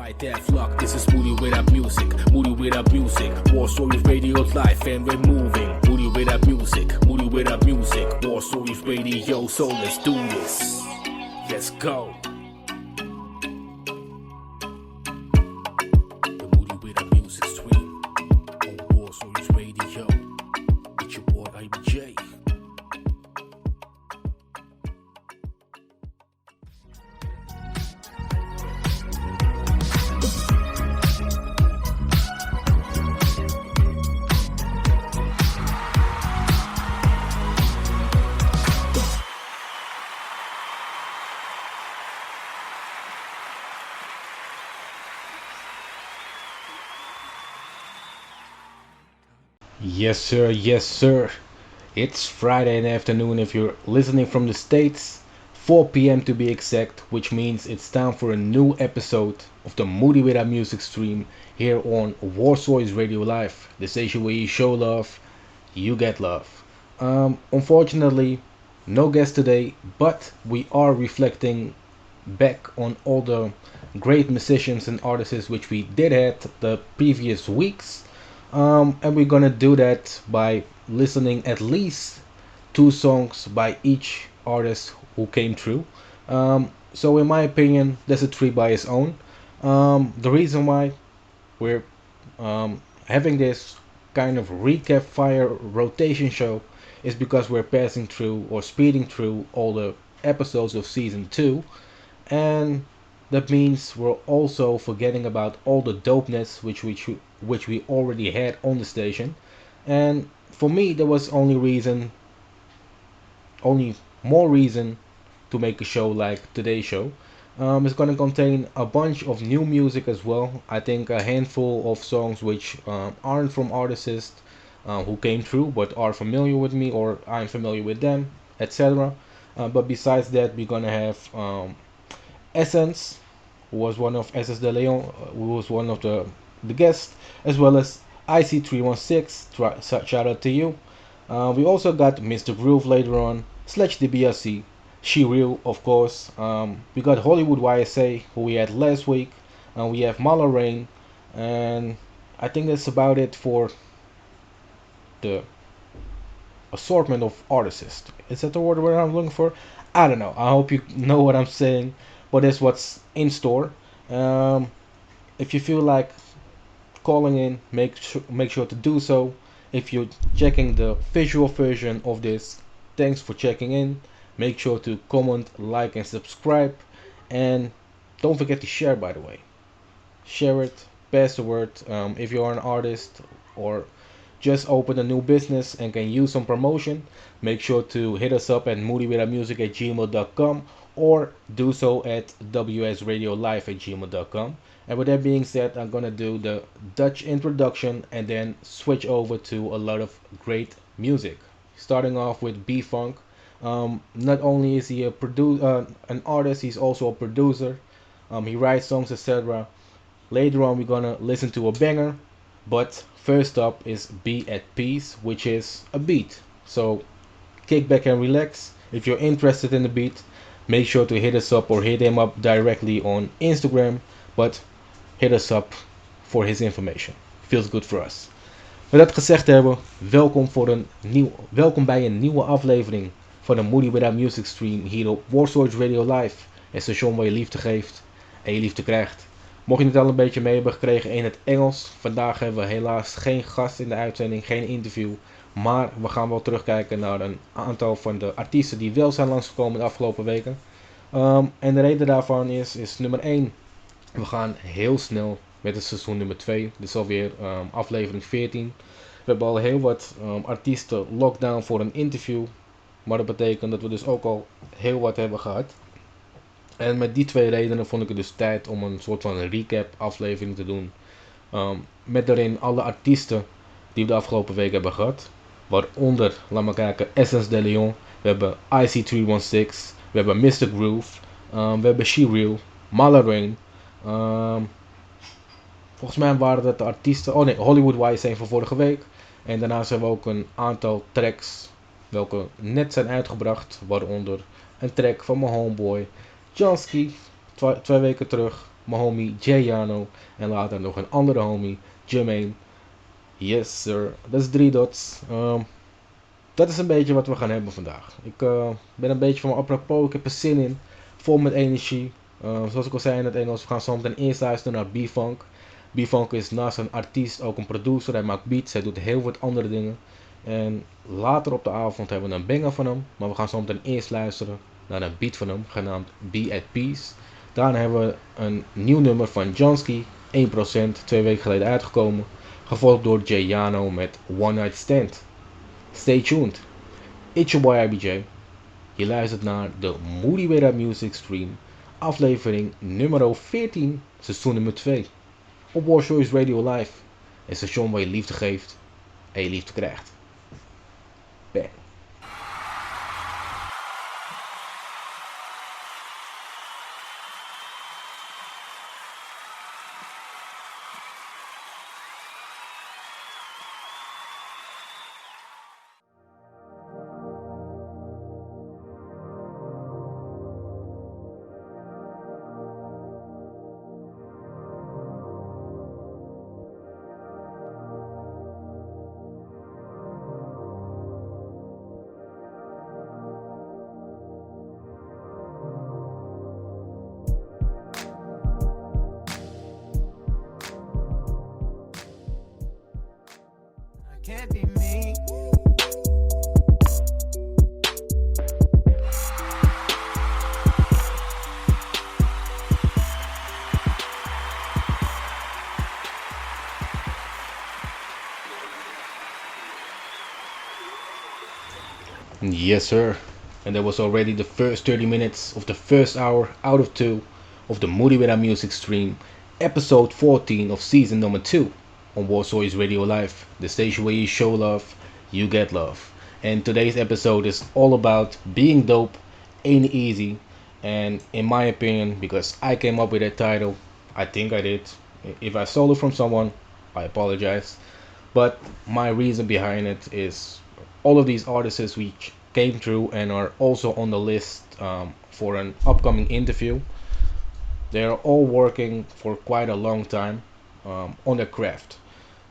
Right there, flock, this is Moody without music, Moody without music. War Stories Radio live and we're moving. Moody without music, Moody without music. War Stories Radio, so let's do this. Let's go. The Moody without music stream on War Stories Radio. It's your boy IBJ. Yes sir, yes sir. It's Friday in the afternoon if you're listening from the States, 4 p.m. to be exact, which means it's time for a new episode of the Moody Without Music stream here on War Stories Radio Live, the station where you show love, you get love. Unfortunately, no guest today, but we are reflecting back on all the great musicians and artists which we did have the previous weeks. And we're gonna do that by listening at least 2 songs by each artist who came through. So in my opinion, that's a tree by its own. The reason why we're having this kind of recap fire rotation show is because we're passing through or speeding through all the episodes of season 2, and that means we're also forgetting about all the dopeness which we already had on the station. And for me, there was only more reason to make a show like today's show. It's gonna contain a bunch of new music as well. I think a handful of songs which aren't from artists who came through but are familiar with me or I'm familiar with them, etc. But besides that, we're gonna have Essence, who was one of SS de Leon, who was one of the guests, as well as IC316, shout out to you. We also got Mr. Groove later on, Sledge the BRC, She Real, of course. We got Hollywood YSA, who we had last week. We have Mala Rain, and I think that's about it for the assortment of artists. Is that the word I'm looking for? I don't know. I hope you know what I'm saying, but that's what's in store. If you feel like calling in, make sure to do so. If you're checking the visual version of this, thanks for checking in. Make sure to comment, like, and subscribe, and don't forget to share, by the way. Share it, pass the word. If you are an artist or just open a new business and can use some promotion, make sure to hit us up at moodywithoutmusic@gmail.com or do so at wsradiolive@gmail.com. And with that being said, I'm gonna do the Dutch introduction and then switch over to a lot of great music. Starting off with B.Funk. Not only is he an artist, he's also a producer. He writes songs, etc. Later on, we're gonna listen to a banger, but first up is Be at Peace, which is a beat. So kick back and relax. If you're interested in the beat, make sure to hit us up or hit him up directly on Instagram, but hit us up for his information. Feels good for us. Met dat gezegd hebben, welkom bij een nieuwe aflevering van de Moody Without Music stream hier op War Stories Radio Live. Het station waar je liefde geeft en je liefde krijgt. Mocht je het al een beetje mee hebben gekregen in het Engels, vandaag hebben we helaas geen gast in de uitzending, geen interview. Maar we gaan wel terugkijken naar een aantal van de artiesten die wel zijn langsgekomen de afgelopen weken. En de reden daarvan is nummer 1. We gaan heel snel met het seizoen nummer 2. Dit is alweer aflevering 14. We hebben al heel wat artiesten lockdown voor een interview. Maar dat betekent dat we dus ook al heel wat hebben gehad. En met die 2 redenen vond ik het dus tijd om een soort van recap aflevering te doen. Met daarin alle artiesten die we de afgelopen week hebben gehad. Waaronder, laat maar kijken, Essence de Leon. We hebben IC316. We hebben Mr. Groove. We hebben She Real. Mala Rain. Volgens mij waren dat de artiesten. Oh nee, Hollywood YSA van vorige week. En daarnaast hebben we ook een aantal tracks welke net zijn uitgebracht. Waaronder een track van mijn homeboy Jansky 2 weken terug. mijn homie Jayano en later nog een andere homie, Jermaine. Yes sir, dat is 3 dots. Dat is een beetje wat we gaan hebben vandaag. Ik ben een beetje van mijn apropos, ik heb er zin in, vol met energie. Zoals ik al zei in het Engels, we gaan zo meteen eerst luisteren naar B-Funk. B-Funk is naast een artiest ook een producer, hij maakt beats, hij doet heel wat andere dingen. En later op de avond hebben we een banger van hem, maar we gaan zo meteen eerst luisteren naar een beat van hem, genaamd B.D.A.E. Daarna hebben we een nieuw nummer van Johnsky, 1%, 2 weken geleden uitgekomen. Gevolgd door Jay Yano met One Night Stand. Stay tuned. It's your boy IBJ. Je luistert naar de Moody B.D.A.E Music Stream, aflevering nummer 14, seizoen nummer 2. Op Warshow's Radio Live, een station waar je liefde geeft en je liefde krijgt. Bang. Can't be me. Yes sir, and that was already the first 30 minutes of the first hour out of 2 of the Moody B.D.A.E Music Stream, episode 14 of season number 2 on Warsaw Radio Live, the station where you show love, you get love. And today's episode is all about being dope ain't easy, and in my opinion, because I came up with that title, I think I did. If I stole it from someone, I apologize. But my reason behind it is all of these artists which came through and are also on the list for an upcoming interview. They're all working for quite a long time on their craft.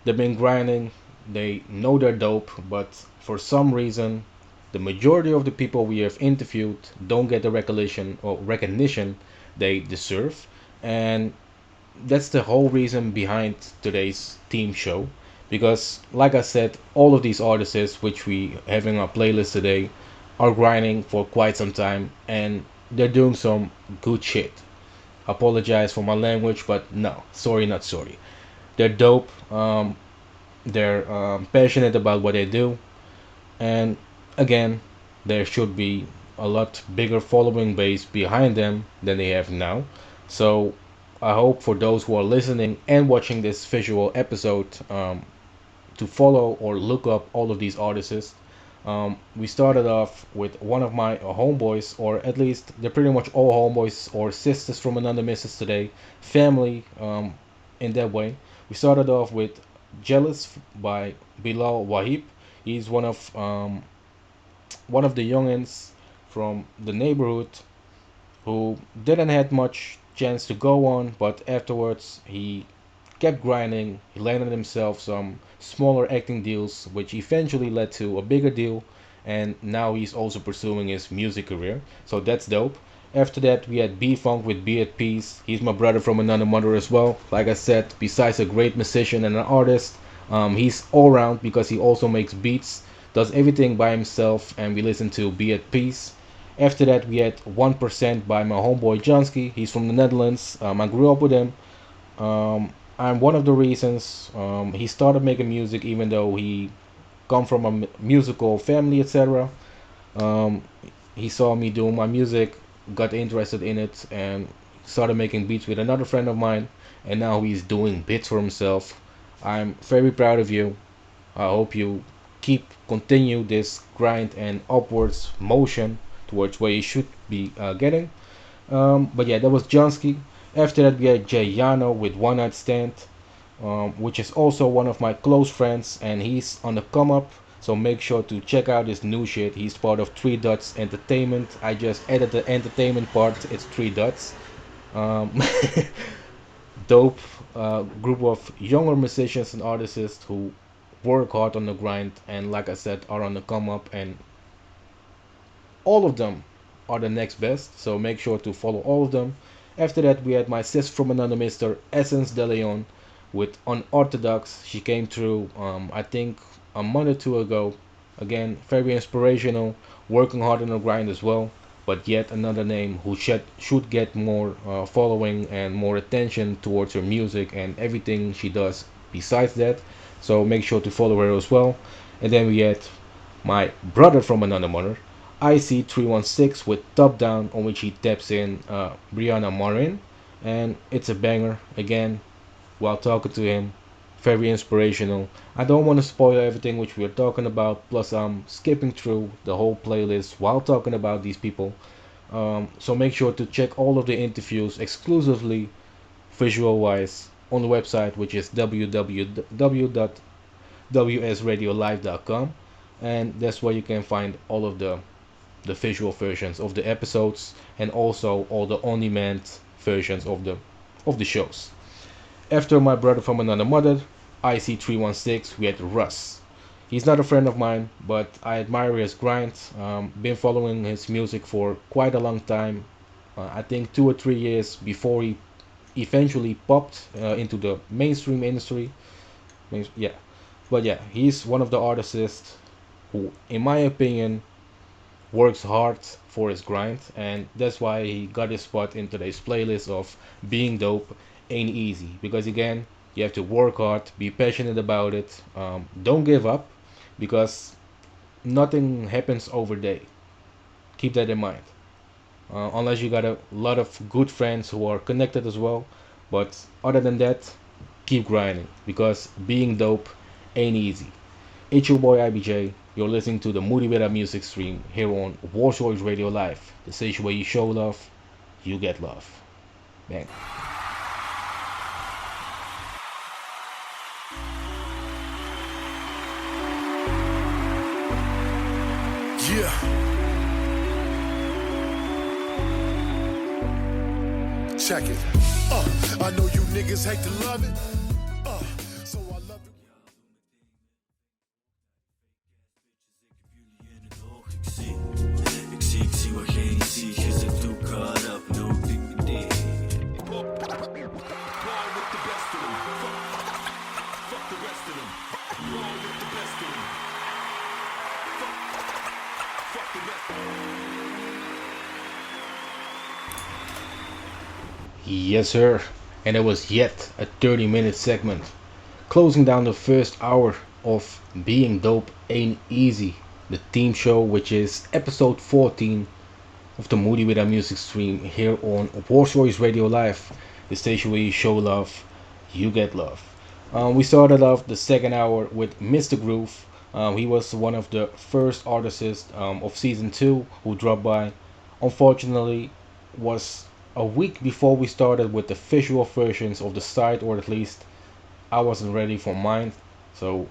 They've been grinding, they know they're dope, but for some reason, the majority of the people we have interviewed don't get the recognition they deserve. And that's the whole reason behind today's team show. Because, like I said, all of these artists which we have in our playlist today are grinding for quite some time and they're doing some good shit. Apologize for my language, but no, sorry, not sorry. They're dope. They're passionate about what they do, and again, there should be a lot bigger following base behind them than they have now. So I hope for those who are listening and watching this visual episode to follow or look up all of these artists. We started off with one of my homeboys, or at least they're pretty much all homeboys or sisters from another missus today, family in that way. We started off with Jealous by Bilal Wahib. He's one of the youngins from the neighborhood who didn't have much chance to go on, but afterwards he kept grinding. He landed himself some smaller acting deals, which eventually led to a bigger deal, and now he's also pursuing his music career. So that's dope. After that, we had B-Funk with Be at Peace. He's my brother from another mother as well. Like I said, besides a great musician and an artist, he's all round because he also makes beats, does everything by himself, and we listen to Be at Peace. After that, we had 1% by my homeboy Johnsky. He's from the Netherlands. I grew up with him. I'm one of the reasons he started making music, even though he come from a musical family, etc. He saw me doing my music, got interested in it, and started making beats with another friend of mine, and now he's doing beats for himself. I'm very proud of you. I hope you continue this grind and upwards motion towards where you should be getting. But yeah, that was Johnsky. After that, we had Jay Yano with One Night Stand, which is also one of my close friends, and he's on the come up. So make sure to check out his new shit. He's part of 3 Dots Entertainment. I just added the entertainment part. It's 3 Dots. dope group of younger musicians and artists who work hard on the grind and, like I said, are on the come up, and all of them are the next best. So make sure to follow all of them. After that, we had my sis from another Mr. Essence De Leon with Unorthodox. She came through, I think, a month or two ago. Again, very inspirational, working hard on the grind as well. But yet another name who should get more following and more attention towards her music and everything she does besides that. So make sure to follow her as well. And then we had my brother from another mother, IC316 with Top Down, on which he taps in Brianna Marin, and it's a banger again. While talking to him, very inspirational. I don't want to spoil everything which we're talking about, plus I'm skipping through the whole playlist while talking about these people. So make sure to check all of the interviews exclusively visual wise on the website, which is www.wsradiolive.com, and that's where you can find all of the visual versions of the episodes and also all the on-demand versions of the shows. After my brother from another mother, IC316, we had Russ. He's not a friend of mine, but I admire his grind. Been following his music for quite a long time. I think 2 or 3 years before he eventually popped into the mainstream industry. Yeah, but yeah, he's one of the artists who, in my opinion, works hard for his grind, and that's why he got his spot in today's playlist of Being Dope Ain't Easy. Because again, you have to work hard, be passionate about it, don't give up, because nothing happens overday. Keep that in mind. Unless you got a lot of good friends who are connected as well. But other than that, keep grinding, because being dope ain't easy. It's your boy IBJ. You're listening to the Moody B.D.A.E music stream here on Warsaw Radio Live. The station where you show love, you get love. Bang. Yeah. Check it. I know you niggas hate to love it. So I love it. Ik zie waar geen zie, je zit toe caught up, no big deal. Yes, sir. And it was yet a 30-minute segment, closing down the first hour of Being Dope Ain't Easy, the theme show, which is episode 14 of the Moody with our music stream here on Warsaw Radio Live, the station where you show love, you get love. We started off the second hour with Mr. Groove. He was one of the first artists of season 2 who dropped by. Unfortunately, was a week before we started with the visual versions of the site, or at least I wasn't ready for mine, so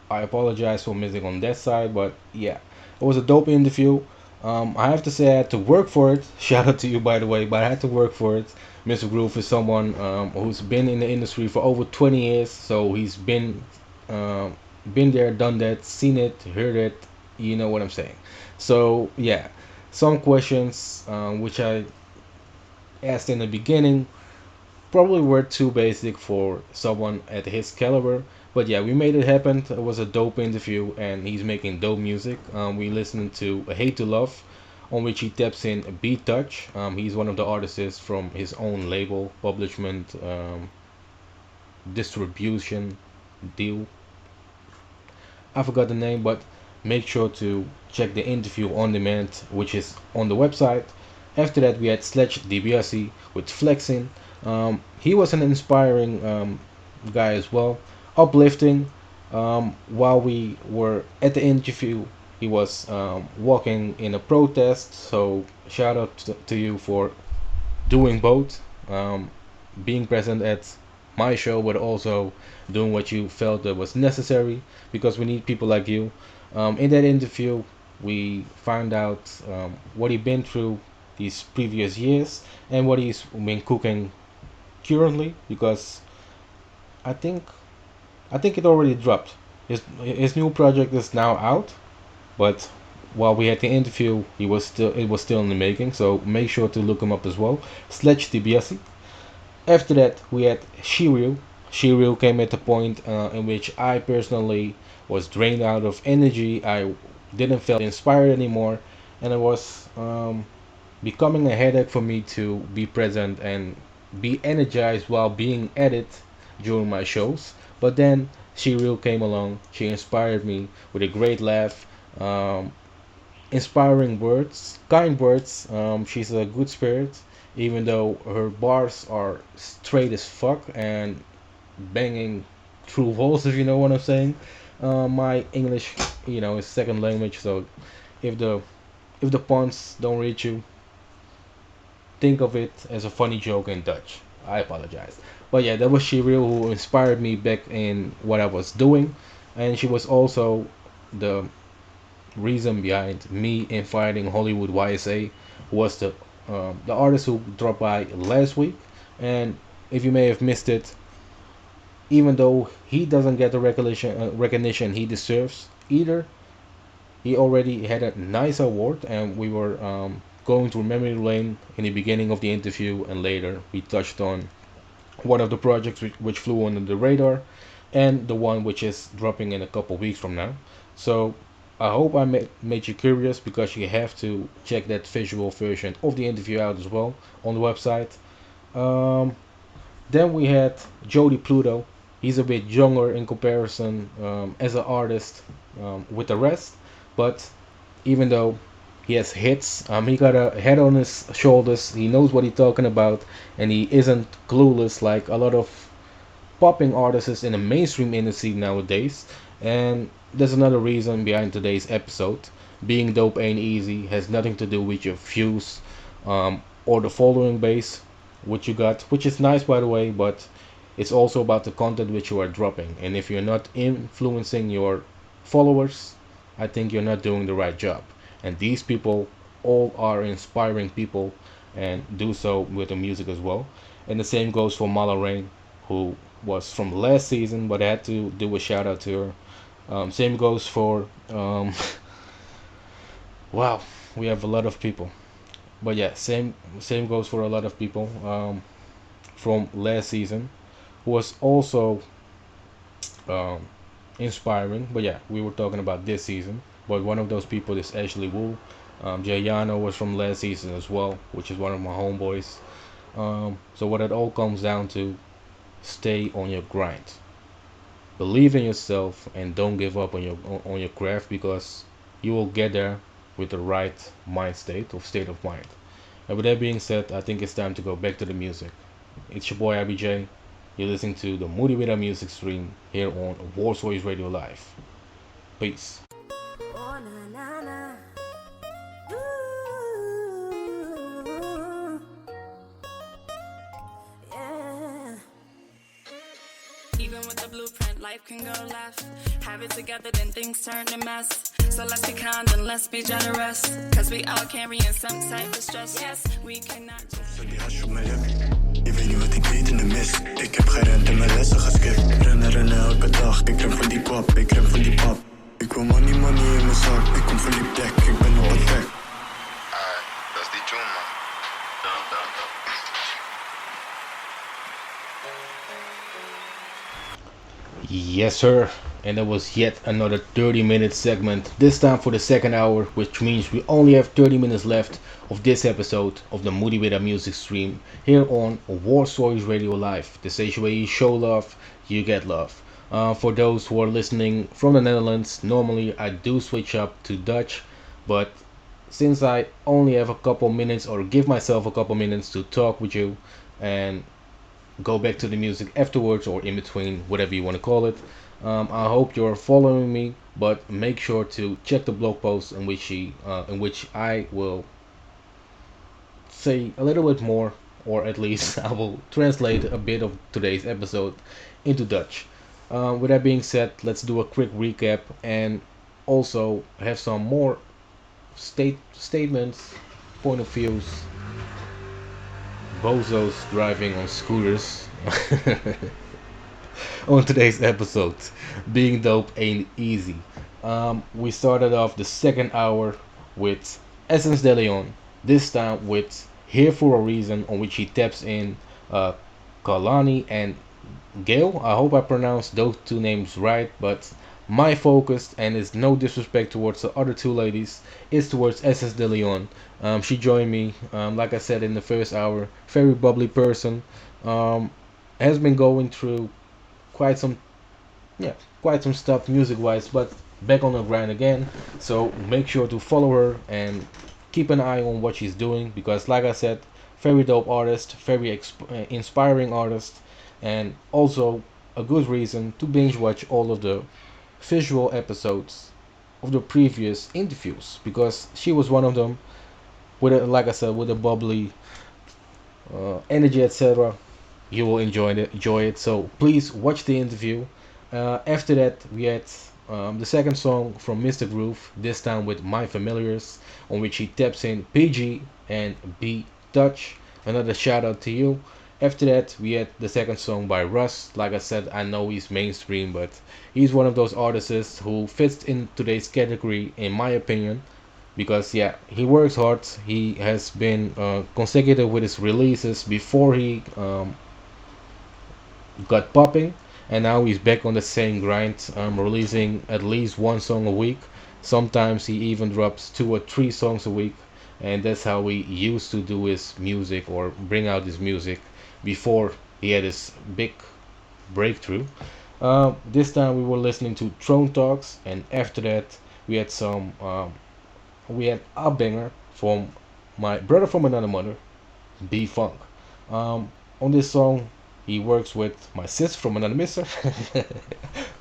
I apologize for missing on that side. But yeah, it was a dope interview. I have to say I had to work for it. Shout out to you, by the way, but I had to work for it. Mr. Groove is someone who's been in the industry for over 20 years, so he's been there, done that, seen it, heard it. You know what I'm saying. So yeah, some questions which I asked in the beginning probably were too basic for someone at his caliber, but yeah, we made it happen. It was a dope interview, and he's making dope music. We listened to Hate to Love, on which he taps in Beat Touch. He's one of the artists from his own label, publishment, distribution deal. I forgot the name, but make sure to check the interview on demand, which is on the website. After that, we had Sledge DiBiase with Flexing. He was an inspiring guy as well, uplifting. While we were at the interview, he was walking in a protest. So shout out to you for doing both, being present at my show, but also doing what you felt that was necessary, because we need people like you. In that interview, we found out what he'd been through these previous years and what he's been cooking currently because I think I think it already dropped. His new project is now out, but while we had the interview, it was still in the making. So make sure to look him up as well. Sledge DBS. After that, we had Shiryu. Shiryu came at a point in which I personally was drained out of energy. I didn't feel inspired anymore, and it was becoming a headache for me to be present and be energized while being at it during my shows. But then Shiryu came along. She inspired me with a great laugh, um, inspiring words, kind words. She's a good spirit, even though her bars are straight as fuck and banging through walls, if you know what I'm saying. My English, is second language, so if the if the puns don't reach you, think of it as a funny joke in Dutch. I apologize. But yeah, that was Shiryu who inspired me back in what I was doing, and she was also the reason behind me inviting Hollywood YSA, who was the artist who dropped by last week. And if you may have missed it, even though he doesn't get the recognition he deserves either, he already had a nice award, and we were going through memory lane in the beginning of the interview, and later we touched on one of the projects which flew under the radar, and the one which is dropping in a couple weeks from now. So I hope I made you curious, because you have to check that visual version of the interview out as well on the website. Um, then we had Jody Pluto. He's a bit younger in comparison as an artist with the rest, but even though he has hits, he got a head on his shoulders. He knows what he's talking about, and he isn't clueless like a lot of popping artists in the mainstream industry nowadays. And there's another reason behind today's episode. Being dope ain't easy, has nothing to do with your views or the following base which you got, which is nice by the way, but it's also about the content which you are dropping. And if you're not influencing your followers, I think you're not doing the right job. And these people all are inspiring people, and do so with the music as well. And the same goes for Mala Rain, who was from last season, but I had to do a shout out to her. Same goes for wow, we have a lot of people. But yeah, same goes for a lot of people from last season, who was also um, inspiring. But yeah, we were talking about this season. But one of those people is Ashley Wu. Jayano was from last season as well, which is one of my homeboys. So what it all comes down to, stay on your grind. Believe in yourself and don't give up on your craft, because you will get there with the right mind state or state of mind. And with that being said, I think it's time to go back to the music. It's your boy IBJ. You're listening to the Moody with music stream here on War Stories Radio Live. Peace. Oh, na, na, na. Ooh. Yeah. Even with the blueprint, life can go left. Have it together, then things turn to mess. So let's be kind and let's be generous. Cause we all carrying some type of stress. Yes, we cannot just... Die hash op mijn lip. Je weet niet wat ik weet in de mist. Ik heb gerend en mijn lessen geskipt. Rennen elke dag. Ik rem van die pap, ik rem van die pap. Ik wil money in mijn zak. Ik kom van die plek, ik ben op attack. Dat is die tune, man. Yes, sir. And that was yet another 30-minute segment, this time for the second hour, which means we only have 30 minutes left of this episode of the Moody with music stream here on War Stories Radio Live, the station where you show love, you get love. For those who are listening from the Netherlands, normally I do switch up to Dutch, but since I only have a couple minutes, or give myself a couple minutes to talk with you and go back to the music afterwards, or in between, whatever you want to call it, I hope you're following me, but make sure to check the blog post in which I will say a little bit more, or at least I will translate a bit of today's episode into Dutch. With that being said, let's do a quick recap and also have some more statements, point of views, bozos driving on scooters. On today's episode, being dope ain't easy. We started off the second hour with Essence de Leon, this time with Here for a Reason, on which he taps in Kalani and Gail. I hope I pronounced those two names right, but my focus, and it's no disrespect towards the other two ladies, is towards Essence de Leon. She joined me, like I said in the first hour, very bubbly person. Um, has been going through quite some yeah, quite some stuff music wise, but back on the grind again. So make sure to follow her and keep an eye on what she's doing because, like I said, very dope artist, very inspiring artist, and also a good reason to binge watch all of the visual episodes of the previous interviews because she was one of them with a, like I said, with a bubbly energy, etc. You will enjoy it. So please watch the interview. After that, we had the second song from Mr. Groove, this time with My Familiars, on which he taps in PG and B Dutch. Another shout out to you. After that, we had the second song by Russ. Like I said, I know he's mainstream, but he's one of those artists who fits in today's category, in my opinion, because yeah, he works hard. He has been consecutive with his releases before he got popping, and now he's back on the same grind, releasing at least one song a week. Sometimes he even drops 2 or 3 songs a week, and that's how he used to do his music or bring out his music before he had his big breakthrough. This time we were listening to Throne Talks, and after that we had we had a banger from my brother from another mother, B Funk. On this song, he works with my sister from another mister,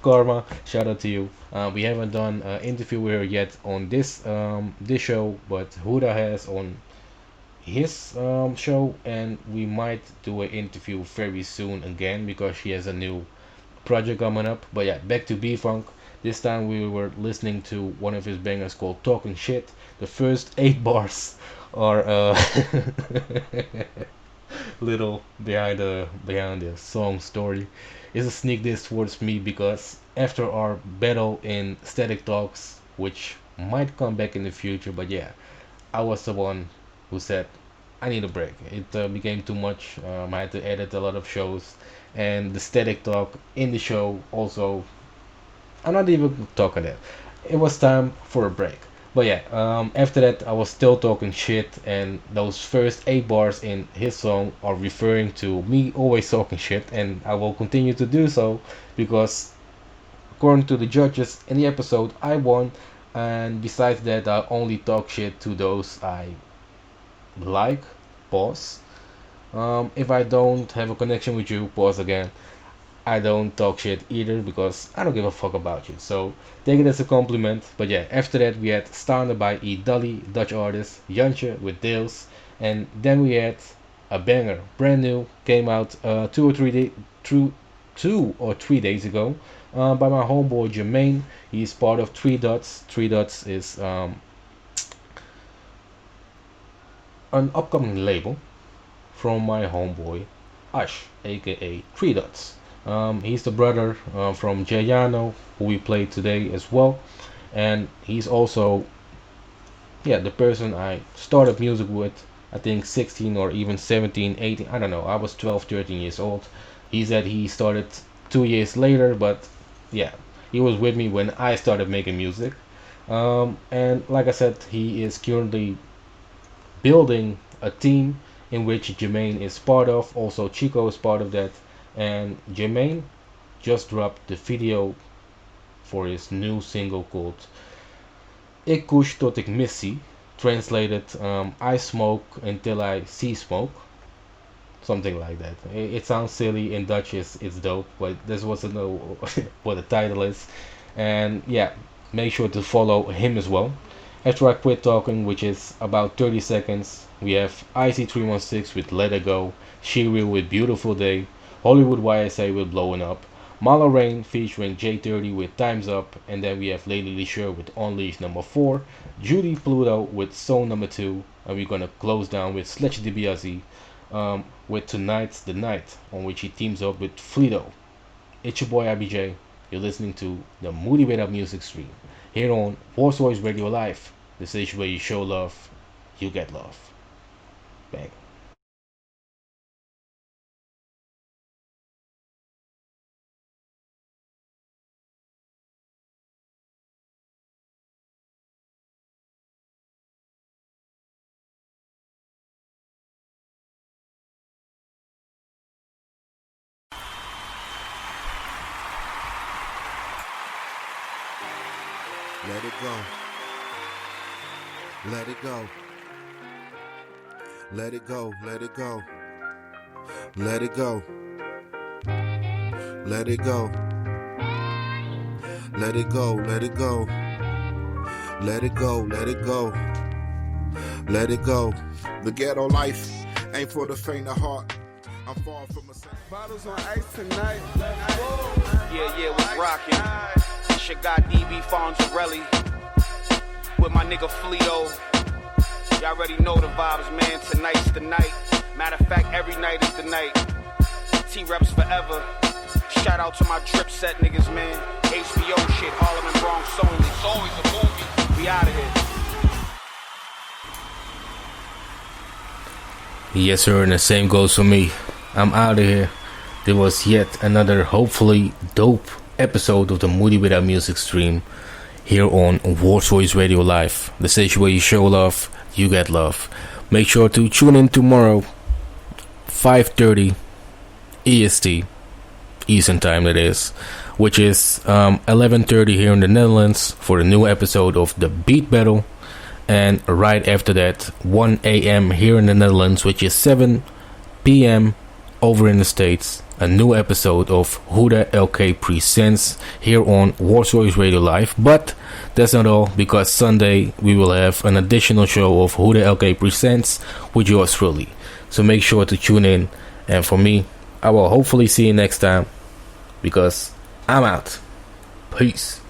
Karma. Shout out to you. We haven't done an interview with her yet on this show, but Huda has on his show, and we might do an interview very soon again because she has a new project coming up. But yeah, back to B Funk. This time we were listening to one of his bangers called Talking Shit. The first 8 bars are little behind the song story. Is a sneak diss towards me because after our battle in Static Talks, which might come back in the future, but yeah, I was the one who said I need a break. It became too much. I had to edit a lot of shows, and the Static Talk in the show also. I'm not even talking that. It was time for a break. But yeah, after that I was still talking shit, and those first 8 bars in his song are referring to me always talking shit, and I will continue to do so because according to the judges in the episode, I won, and besides that, I only talk shit to those I like. Pause. If I don't have a connection with you, pause again. I don't talk shit either because I don't give a fuck about you. So take it as a compliment. But yeah, after that we had Started by E. Dully, Dutch artist, Jantje with Dales, and then we had a banger, brand new, came out 2 or 3 days ago, by my homeboy Jermaine. He's part of Three Dots. Three Dots is an upcoming label from my homeboy Ash, aka Three Dots. He's the brother from Giuliano, who we played today as well, and he's also the person I started music with. I think 16 or even 17, 18, I don't know. I was 12, 13 years old. He said he started 2 years later, but yeah, he was with me when I started making music. And like I said, he is currently building a team in which Jermaine is part of. Also, Chico is part of that. And Jermaine just dropped the video for his new single called Ik kush tot ik missie. Translated, I smoke until I see smoke. Something like that. It sounds silly in Dutch, it's dope, but this wasn't know what the title is. And yeah, make sure to follow him as well. After I quit talking, which is about 30 seconds, we have IC316 with Let It Go, She-Real with Beautiful Day, Hollywood YSA with Blowing Up, Mala Rain featuring J30 with Time's Up, and then we have Lady Leisure with Unleash number 4, Judy Pluto with Soul number 2, and we're gonna close down with Sledge DiBiase, with Tonight's the Night, on which he teams up with Fleeto. It's your boy IBJ. You're listening to the Moody B.D.A.E music stream here on Warsaw Radio Live, the station where you show love, you get love. Bang. Let it go. Let it go. Let it go. Let it go. Let it go. Let it go. Let it go. Let it go. Let it go. Let it go. Let it go. The ghetto life ain't for the faint of heart. I'm far from a Bottles on ice tonight. Yeah, what's rockin'? It's your guy DB Fonzarelli with my nigga Fleeto. Y'all already know the vibes, man. Tonight's the night. Matter of fact, every night is the night. T-Reps forever. Shout out to my drip set niggas, man. HBO shit, Harlem and Bronx only. It's always a movie. We out of here. Yes, sir, and the same goes for me. I'm out of here. There was yet another hopefully dope episode of the Moody B.D.A.E music stream here on Warsaw Radio Live, the station where you show love, you get love. Make sure to tune in tomorrow, 5:30 EST, Eastern Time that is, which is 11:30 here in the Netherlands for a new episode of the Beat Battle, and right after that 1 a.m. here in the Netherlands, which is 7 p.m. over in the States, a new episode of Huda LK Presents here on Warsaw Radio Live. But that's not all, because Sunday we will have an additional show of Huda LK Presents with yours truly. So make sure to tune in, and for me, I will hopefully see you next time, because I'm out. Peace.